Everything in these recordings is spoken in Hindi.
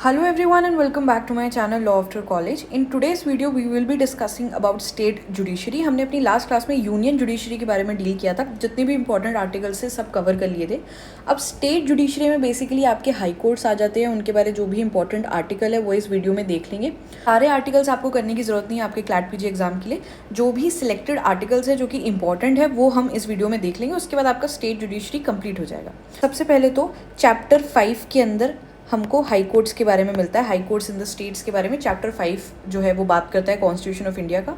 Hello everyone and welcome back to my channel Law After College. In today's video we will be discussing about state judiciary. हमने अपनी लास्ट क्लास में यूनियन जुडिशरी के बारे में डील किया था, जितने भी इंपॉर्टेंट आर्टिकल्स थे सब कवर कर लिए थे. अब स्टेट जुडिशरी में बेसिकली आपके हाई कोर्ट्स आ जाते हैं, उनके बारे जो भी इंपॉर्टेंट आर्टिकल है वो इस वीडियो में देख लेंगे. सारे आर्टिकल्स आपको करने की जरूरत नहीं है आपके क्लैट पीजी एग्जाम के लिए. जो भी सिलेक्टेड आर्टिकल्स है जो कि इंपॉर्टेंट है वो हम इस वीडियो में देख लेंगे. उसके बाद आपका स्टेट जुडिशरी कंप्लीट हो जाएगा. सबसे पहले तो चैप्टर 5 के अंदर हमको हाई कोर्ट्स के बारे में मिलता है. High courts in the states के बारे में चैप्टर 5 जो है वो बात करता है कॉन्स्टिट्यूशन ऑफ इंडिया का.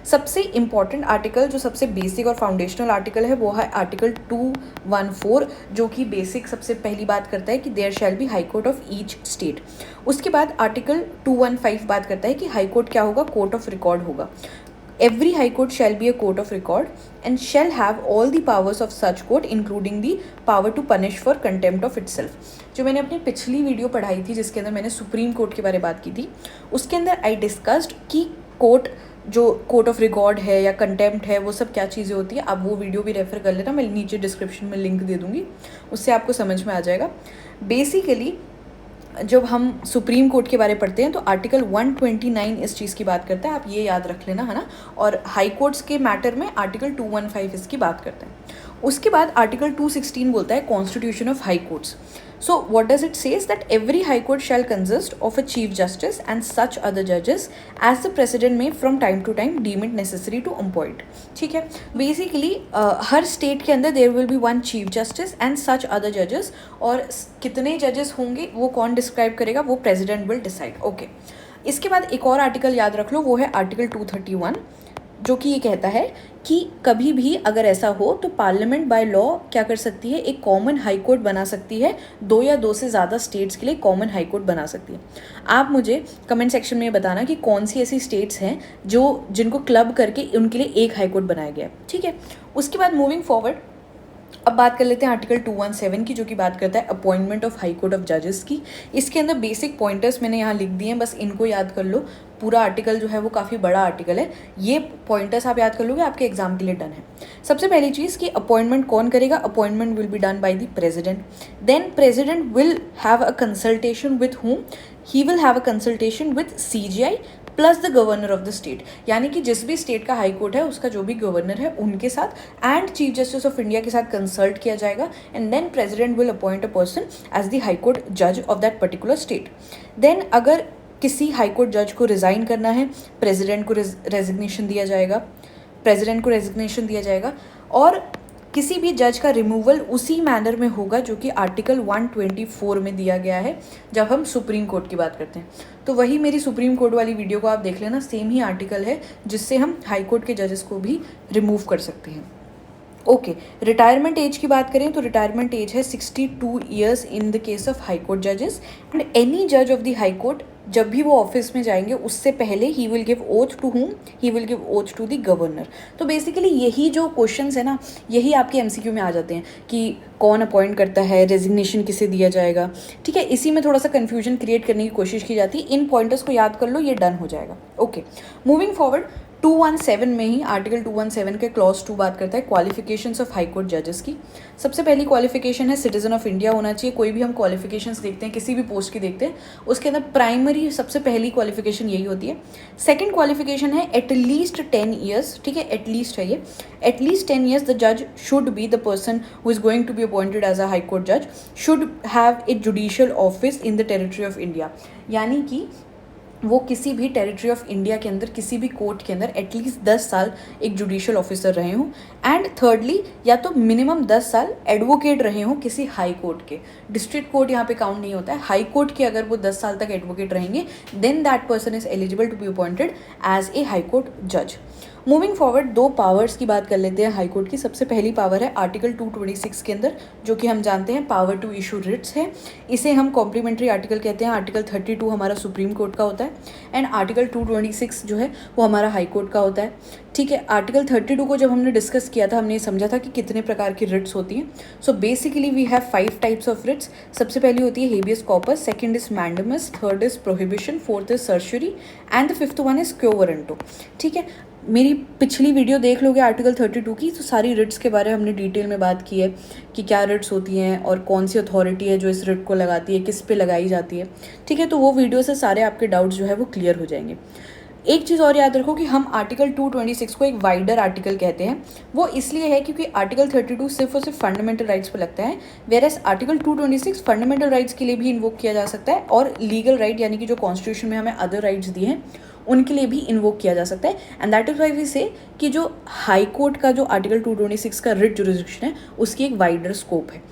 सबसे इंपॉर्टेंट आर्टिकल जो सबसे बेसिक और फाउंडेशनल आर्टिकल है वो है आर्टिकल 214, जो कि बेसिक सबसे पहली बात करता है कि there shall be high court of each state. उसके बाद आर्टिकल 215 बात करता है कि हाई कोर्ट क्या होगा, कोर्ट ऑफ रिकॉर्ड होगा. Every high court shall be a court of record and shall have all the powers of such court including the power to punish for contempt of itself. जो मैंने अपनी पिछली वीडियो पढ़ाई थी जिसके अंदर मैंने सुप्रीम कोर्ट के बारे में बात की थी, उसके अंदर आई डिस्कस्ड कि कोर्ट जो कोर्ट ऑफ रिकॉर्ड है या कंटेम्प्ट है वो सब क्या चीज़ें होती है. आप वो वीडियो भी रेफर कर लेना, मैं नीचे डिस्क्रिप्शन में लिंक दे दूँगी, उससे आपको समझ में आ जाएगा. बेसिकली जब हम सुप्रीम कोर्ट के बारे में पढ़ते हैं तो आर्टिकल 129 इस चीज़ की बात करता है, आप ये याद रख लेना, है ना. और हाई कोर्ट्स के मैटर में आर्टिकल 215 इसकी बात करते हैं. उसके बाद आर्टिकल 216 बोलता है constitution of high courts. So what does it says that every high court shall consist of a chief justice and such other judges as the president may from time to time deem it necessary to appoint. ठीक है, बेसिकली हर स्टेट के अंदर there will be one chief justice and such other जजेस, और कितने जजेस होंगे वो कौन डिस्क्राइब करेगा, वो प्रेसिडेंट विल डिसाइड. ओके, इसके बाद एक और आर्टिकल याद रख लो, वो है आर्टिकल 231, जो कि ये कहता है कि कभी भी अगर ऐसा हो तो पार्लियामेंट बाय लॉ क्या कर सकती है, एक कॉमन हाई कोर्ट बना सकती है. 2 या 2 से ज़्यादा स्टेट्स के लिए कॉमन हाई कोर्ट बना सकती है. आप मुझे कमेंट सेक्शन में बताना कि कौन सी ऐसी स्टेट्स हैं जो जिनको क्लब करके उनके लिए एक हाई कोर्ट बनाया गया है. ठीक है, उसके बाद मूविंग फॉरवर्ड अब बात कर लेते हैं आर्टिकल 217 की, जो कि बात करता है appointment of high court of जजेस की. इसके अंदर बेसिक पॉइंटर्स मैंने यहाँ लिख दिए हैं, बस इनको याद कर लो. पूरा आर्टिकल जो है वो काफ़ी बड़ा आर्टिकल है, ये पॉइंटर्स आप याद कर लोगे, आपके एग्जाम के लिए डन है. सबसे पहली चीज़ कि अपॉइंटमेंट कौन करेगा, appointment will be done by the president. Then president will have a consultation with whom, he will have a consultation with CGI plus the governor of the state. यानी कि जिस भी स्टेट का हाई कोर्ट है उसका जो भी गवर्नर है उनके साथ and chief justice of India के साथ कंसल्ट किया जाएगा, and then president will appoint a person as the high court जज of that particular state. Then अगर किसी हाई कोर्ट जज को रिज़ाइन करना है, प्रेसिडेंट को रेजिग्नेशन दिया जाएगा, और किसी भी जज का रिमूवल उसी मैनर में होगा जो कि आर्टिकल 124 में दिया गया है जब हम सुप्रीम कोर्ट की बात करते हैं. तो वही मेरी सुप्रीम कोर्ट वाली वीडियो को आप देख लेना, सेम ही आर्टिकल है जिससे हम हाई कोर्ट के जजेस को भी रिमूव कर सकते हैं. ओके, रिटायरमेंट एज की बात करें तो रिटायरमेंट एज है 62 years in the case of high court जजेस, एंड एनी जज ऑफ द हाई कोर्ट जब भी वो ऑफिस में जाएंगे उससे पहले he will give oath to whom, he will give oath to the governor. तो बेसिकली यही जो क्वेश्चंस है ना, यही आपके MCQ में आ जाते हैं कि कौन अपॉइंट करता है, रेजिग्नेशन किसे दिया जाएगा. ठीक है, इसी में थोड़ा सा कन्फ्यूजन क्रिएट करने की कोशिश की जाती है. इन पॉइंटर्स को याद कर लो, ये डन हो जाएगा. ओके, मूविंग फॉरवर्ड 217 में ही आर्टिकल 217 के क्लॉज 2 बात करता है क्वालिफिकेशंस ऑफ हाई कोर्ट जजेस की. सबसे पहली क्वालिफिकेशन है सिटीजन ऑफ इंडिया होना चाहिए. कोई भी हम क्वालिफिकेशंस देखते हैं, किसी भी पोस्ट की देखते हैं, उसके अंदर प्राइमरी सबसे पहली क्वालिफिकेशन यही होती है. सेकंड क्वालिफिकेशन है एटलीस्ट 10 ईयर्स. ठीक है, एटलीस्ट है ये, एटलीस्ट 10 ईयर्स द जज should be the person who is going to be appointed as a high court जज, should have a judicial office in the territory of India. यानी कि वो किसी भी टेरिटरी ऑफ इंडिया के अंदर, किसी भी कोर्ट के अंदर एटलीस्ट 10 साल एक जुडिशियल ऑफिसर रहे हों. एंड थर्डली या तो मिनिमम 10 साल एडवोकेट रहे हों किसी हाई कोर्ट के. डिस्ट्रिक्ट कोर्ट यहाँ पे काउंट नहीं होता है, हाई कोर्ट के अगर वो 10 साल तक एडवोकेट रहेंगे then that person is eligible to be appointed as a high court जज. मूविंग फॉरवर्ड 2 पावर्स की बात कर लेते हैं हाई कोर्ट की. सबसे पहली पावर है आर्टिकल 226 के अंदर, जो कि हम जानते हैं पावर टू इशू रिट्स है. इसे हम कॉम्प्लीमेंट्री आर्टिकल कहते हैं. आर्टिकल 32 हमारा सुप्रीम कोर्ट का होता है एंड आर्टिकल 226 जो है वो हमारा हाई कोर्ट का होता है. ठीक है, आर्टिकल 32 को जब हमने डिस्कस किया था हमने ये समझा था कि कितने प्रकार की रिट्स होती हैं. So basically we have 5 types of writs. सबसे पहली होती है habeas corpus, second is mandamus, third is prohibition, fourth is certiorari and the fifth one is quo warranto. ठीक है, मेरी पिछली वीडियो देख लोगे आर्टिकल 32 की, तो सारी रिट्स के बारे में हमने डिटेल में बात की है कि क्या रिट्स होती हैं और कौन सी अथॉरिटी है जो इस रिट को लगाती है, किस पे लगाई जाती है। ठीक है, तो वो वीडियो से सारे आपके डाउट्स जो है वो क्लियर हो जाएंगे। एक चीज़ और याद रखो कि हम आर्टिकल 226 को एक वाइडर आर्टिकल कहते हैं। वो इसलिए है क्योंकि आर्टिकल 32 सिर्फ और सिर्फ फंडामेंटल राइट्स पर लगता है, वेरएस आर्टिकल 226 फंडामेंटल राइट्स के लिए भी इन्वोक किया जा सकता है और लीगल राइट यानी कि जो कॉन्स्टिट्यूशन में हमें अदर राइट्स दिए हैं उनके लिए भी इन्वोक किया जा सकता है। And that is why we say कि जो हाई कोर्ट का जो आर्टिकल 226 का रिट जुरिस्डिक्शन है उसकी एक वाइडर स्कोप है।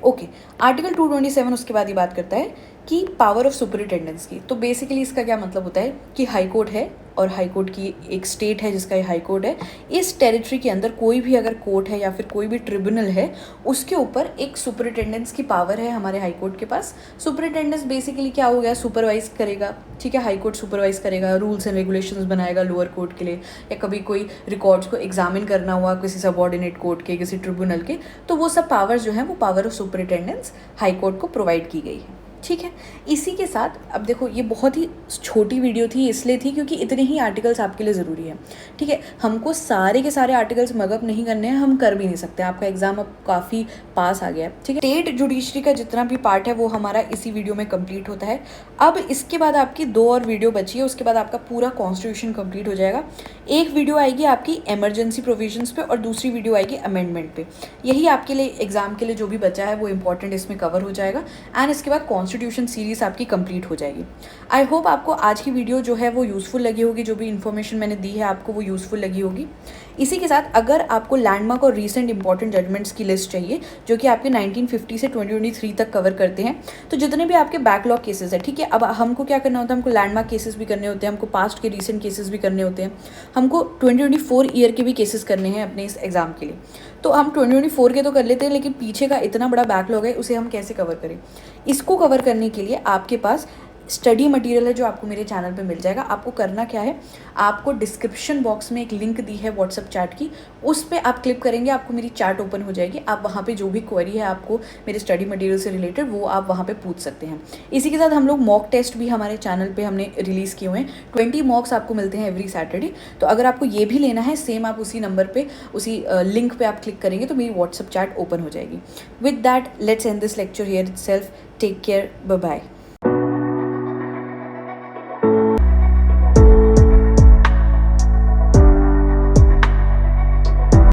ओके, आर्टिकल 227 उसके बाद ये बात करता है कि पावर ऑफ सुपरिटेंडेंस की। तो बेसिकली इसका क्या मतलब होता है कि हाई कोर्ट है और हाई कोर्ट की एक स्टेट है जिसका ये हाई कोर्ट है। इस टेरिटरी के अंदर कोई भी अगर कोर्ट है या फिर कोई भी ट्रिब्यूनल है उसके ऊपर एक सुपरिटेंडेंस की पावर है हमारे हाई कोर्ट के पास। सुपरिटेंडेंस बेसिकली क्या हो गया, सुपरवाइज करेगा। ठीक है, हाई कोर्ट सुपरवाइज करेगा, रूल्स एंड रेगुलेशंस बनाएगा लोअर कोर्ट के लिए, या कभी कोई रिकॉर्ड्स को एग्जामिन करना हुआ किसी सबऑर्डिनेट कोर्ट के, किसी ट्रिब्यूनल के, तो वो सब पावर्स जो है वो power of superintendence high court को प्रोवाइड की गई है। ठीक है, इसी के साथ अब देखो ये बहुत ही छोटी वीडियो थी, इसलिए थी क्योंकि इतने ही आर्टिकल्स आपके लिए ज़रूरी है। ठीक है, हमको सारे के सारे आर्टिकल्स मगअप नहीं करने हैं, हम कर भी नहीं सकते, आपका एग्जाम अब काफ़ी पास आ गया है। ठीक है, स्टेट जुडिशरी का जितना भी पार्ट है वो हमारा इसी वीडियो में कंप्लीट होता है। अब इसके बाद आपकी 2 और वीडियो बची है, उसके बाद आपका पूरा कॉन्स्टिट्यूशन कंप्लीट हो जाएगा। एक वीडियो आएगी आपकी इमरजेंसी प्रोविजंस पे और दूसरी वीडियो आएगी अमेंडमेंट पे। यही आपके लिए एग्जाम के लिए जो भी बचा है वो इंपॉर्टेंट इसमें कवर हो जाएगा एंड इसके बाद कॉन्स्टिट्यूशन सीरीज आपकी कंप्लीट हो जाएगी। आई होप आपको आज की वीडियो जो है वो यूज़फुल लगी होगी, जो भी इन्फॉर्मेशन मैंने दी है आपको वो यूज़फुल लगी होगी। इसी के साथ अगर आपको लैंडमार्क और रीसेंट इंपॉर्टेंट जजमेंट्स की लिस्ट चाहिए जो कि आपके 1950 से 2023 तक कवर करते हैं, तो जितने भी आपके बैकलॉग केसेस है, ठीक है, अब हमको क्या करना होता है, हमको लैंडमार्क केसेस भी करने होते हैं, हमको पास्ट के रीसेंट केसेस भी करने होते हैं, हमको 2024 ईयर के भी केसेस करने हैं अपने इस एग्जाम के लिए। तो हम 2024 के तो कर लेते हैं, लेकिन पीछे का इतना बड़ा बैकलॉग है उसे हम कैसे कवर करें। इसको कवर करने के लिए आपके पास स्टडी मटेरियल है जो आपको मेरे चैनल पे मिल जाएगा। आपको करना क्या है, आपको डिस्क्रिप्शन बॉक्स में एक लिंक दी है व्हाट्सअप चैट की, उस पर आप क्लिक करेंगे, आपको मेरी चैट ओपन हो जाएगी। आप वहाँ पे जो भी क्वेरी है आपको मेरे स्टडी मटेरियल से रिलेटेड वो आप वहाँ पे पूछ सकते हैं। इसी के साथ हम लोग मॉक टेस्ट भी हमारे चैनल पर हमने रिलीज़ किए हुए हैं। 20 मॉक्स आपको मिलते हैं एवरी सैटरडे। तो अगर आपको ये भी लेना है सेम, आप उसी नंबर पर उसी लिंक पर आप क्लिक करेंगे तो मेरी व्हाट्सअप चैट ओपन हो जाएगी। With that let's end this lecture here itself. Take care, bye bye.